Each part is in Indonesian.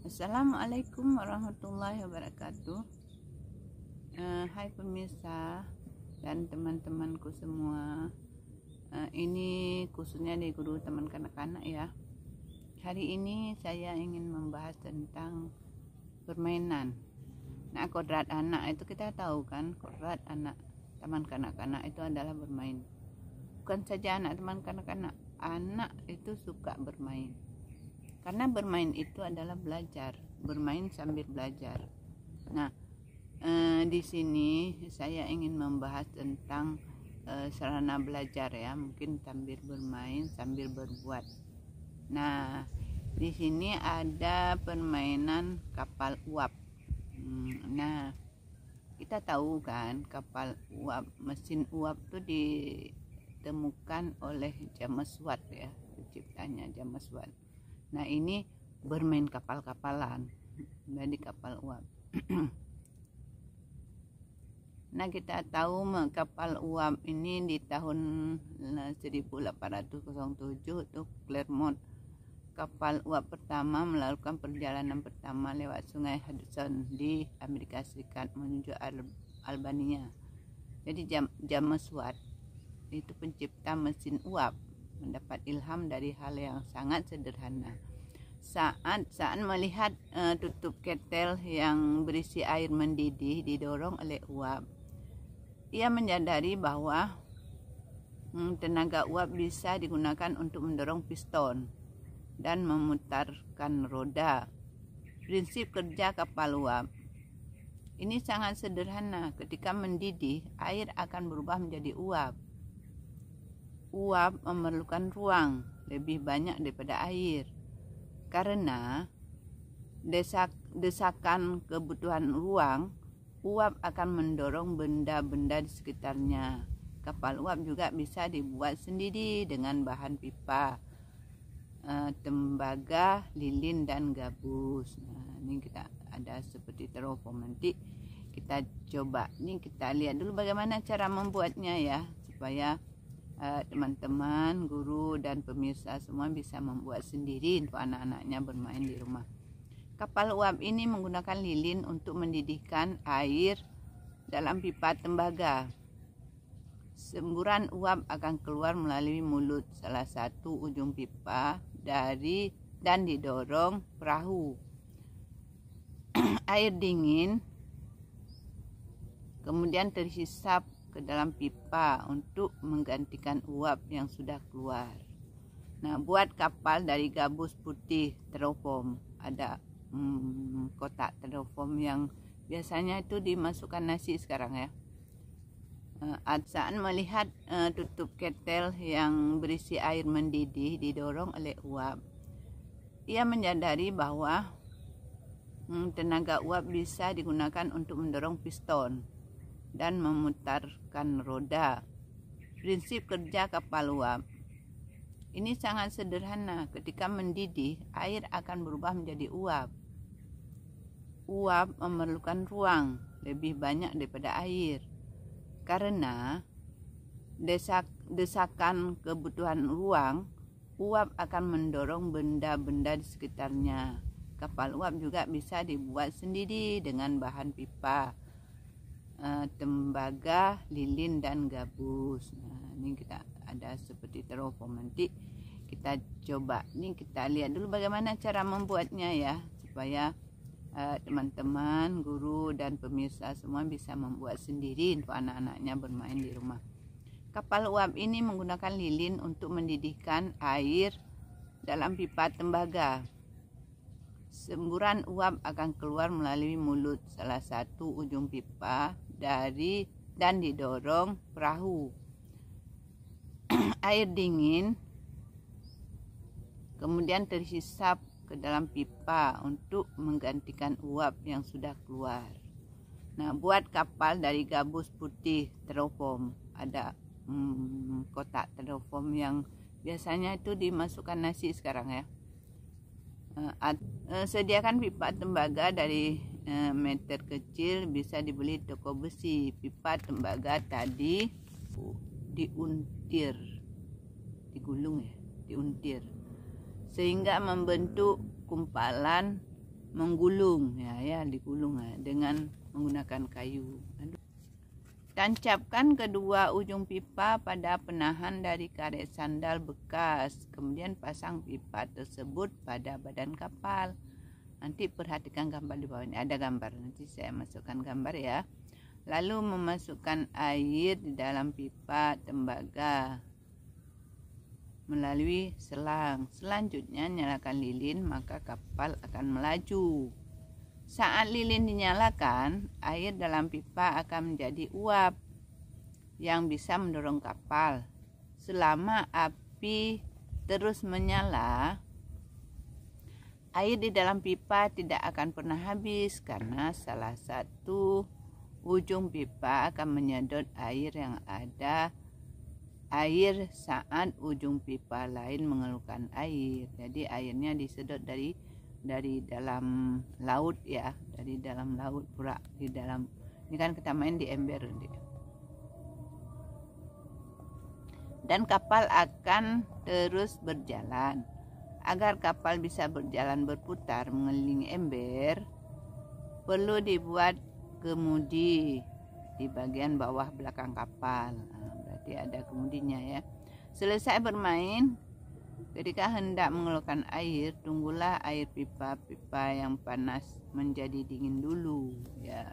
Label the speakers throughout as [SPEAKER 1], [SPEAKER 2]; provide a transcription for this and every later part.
[SPEAKER 1] Assalamualaikum warahmatullahi wabarakatuh. Hai pemirsa dan teman-temanku semua. Ini khususnya di guru teman kanak-kanak ya. Hari ini saya ingin membahas tentang permainan. Nah, kodrat anak itu kita tahu kan, kodrat anak teman kanak-kanak itu adalah bermain. Bukan saja anak teman kanak-kanak, anak itu suka bermain. Karena bermain itu adalah belajar, bermain sambil belajar. Nah, di sini saya ingin membahas tentang sarana belajar ya, mungkin sambil bermain sambil berbuat. Nah, di sini ada permainan kapal uap. Nah, kita tahu kan kapal uap, mesin uap itu ditemukan oleh James Watt ya, penciptanya James Watt. Nah, ini bermain kapal-kapalan, jadi kapal uap. Nah, kita tahu kapal uap ini di tahun 1807 itu Clermont, kapal uap pertama melakukan perjalanan pertama lewat sungai Hudson di Amerika Serikat menuju Albania. Jadi James Watt itu pencipta mesin uap, mendapat ilham dari hal yang sangat sederhana. Saat melihat tutup ketel yang berisi air mendidih didorong oleh uap, ia menyadari bahwa tenaga uap bisa digunakan untuk mendorong piston dan memutarkan roda. Prinsip kerja kapal uap ini sangat sederhana. Ketika mendidih, air akan berubah menjadi uap. Uap memerlukan ruang lebih banyak daripada air. Karena desakan kebutuhan ruang, uap akan mendorong benda-benda di sekitarnya. Kapal uap juga bisa dibuat sendiri dengan bahan pipa, tembaga, lilin, dan gabus. Nah, ini kita ada seperti teropong. Nanti kita coba. Ini kita lihat dulu bagaimana cara membuatnya ya, supaya teman-teman, guru, dan pemirsa semua bisa membuat sendiri untuk anak-anaknya bermain di rumah. Kapal uap ini menggunakan lilin untuk mendidihkan air dalam pipa tembaga. Semburan uap akan keluar melalui mulut salah satu ujung pipa dan didorong perahu. Air dingin kemudian terhisap ke dalam pipa untuk menggantikan uap yang sudah keluar. Nah, buat kapal dari gabus putih teropom. Ada kotak teropom yang biasanya itu dimasukkan nasi sekarang ya. Saat melihat tutup ketel yang berisi air mendidih didorong oleh uap, ia menyadari bahwa tenaga uap bisa digunakan untuk mendorong piston dan memutarkan roda. Prinsip kerja kapal uap ini sangat sederhana. Ketika mendidih, air akan berubah menjadi uap. Uap memerlukan ruang lebih banyak daripada air. Karena desakan kebutuhan ruang, uap akan mendorong benda-benda di sekitarnya. Kapal uap juga bisa dibuat sendiri dengan bahan pipa, tembaga, lilin, dan gabus. Nah, ini kita ada seperti teropong. Nanti kita coba. Ini kita lihat dulu bagaimana cara membuatnya ya, supaya teman-teman, guru, dan pemirsa semua bisa membuat sendiri untuk anak-anaknya bermain di rumah. Kapal uap ini menggunakan lilin untuk mendidihkan air dalam pipa tembaga. Semburan uap akan keluar melalui mulut salah satu ujung pipa dan didorong perahu. Air dingin kemudian terhisap ke dalam pipa untuk menggantikan uap yang sudah keluar. Nah, buat kapal dari gabus putih teropom. Ada kotak teropom yang biasanya itu dimasukkan nasi sekarang ya. Sediakan pipa tembaga dari meter kecil, bisa dibeli toko besi. Pipa tembaga tadi diuntir, digulung ya, diuntir sehingga membentuk kumpalan menggulung digulung dengan menggunakan kayu. Tancapkan kedua ujung pipa pada penahan dari karet sandal bekas, kemudian pasang pipa tersebut pada badan kapal. Nanti perhatikan gambar di bawah ini, ada gambar, nanti saya masukkan gambar ya. Lalu memasukkan air di dalam pipa tembaga melalui selang. Selanjutnya nyalakan lilin, maka kapal akan melaju. Saat lilin dinyalakan, air dalam pipa akan menjadi uap yang bisa mendorong kapal. Selama api terus menyala, air di dalam pipa tidak akan pernah habis karena salah satu ujung pipa akan menyedot air yang ada air saat ujung pipa lain mengeluarkan air. Jadi airnya disedot dari dalam laut ya, dari dalam laut pura di dalam. Ini kan kita main di ember dan kapal akan terus berjalan. Agar kapal bisa berjalan berputar mengelilingi ember, perlu dibuat kemudi di bagian bawah belakang kapal. Berarti ada kemudinya ya. Selesai bermain, ketika hendak mengeluarkan air, tunggulah air pipa-pipa yang panas menjadi dingin dulu ya.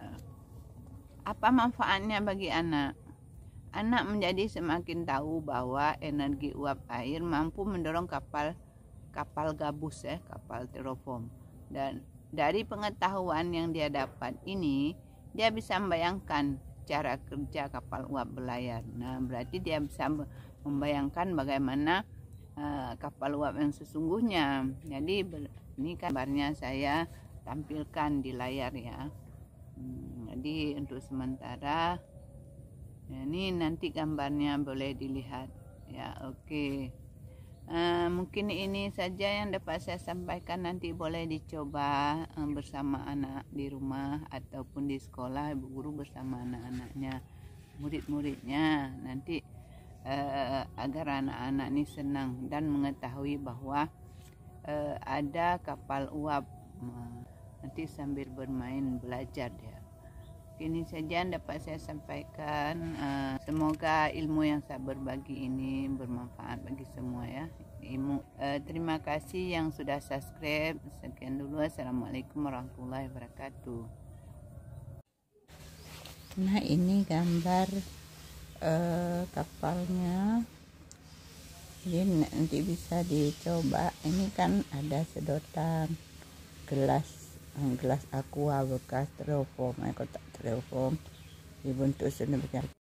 [SPEAKER 1] Apa manfaatnya bagi anak? Anak menjadi semakin tahu bahwa energi uap air mampu mendorong kapal gabus ya, kapal teroform. Dan dari pengetahuan yang dia dapat ini, dia bisa membayangkan cara kerja kapal uap berlayar. Nah, berarti dia bisa membayangkan bagaimana kapal uap yang sesungguhnya. Jadi ini gambarnya saya tampilkan di layar ya. Jadi untuk sementara ini nanti gambarnya boleh dilihat ya. Oke. Mungkin ini saja yang dapat saya sampaikan. Nanti boleh dicoba bersama anak di rumah ataupun di sekolah, ibu guru bersama anak-anaknya, murid-muridnya nanti agar anak-anak ini senang dan mengetahui bahwa ada kapal uap. Nanti sambil bermain belajar dia. Ini saja yang dapat saya sampaikan. Semoga ilmu yang saya berbagi ini bermanfaat bagi semua ya. Terima kasih yang sudah subscribe. Sekian dulu. Assalamualaikum warahmatullahi wabarakatuh. Nah, ini gambar kapalnya. Jadi nanti bisa dicoba. Ini kan ada sedotan gelas aqua bekas styrofoam, kotak styrofoam dibentuk sedemikian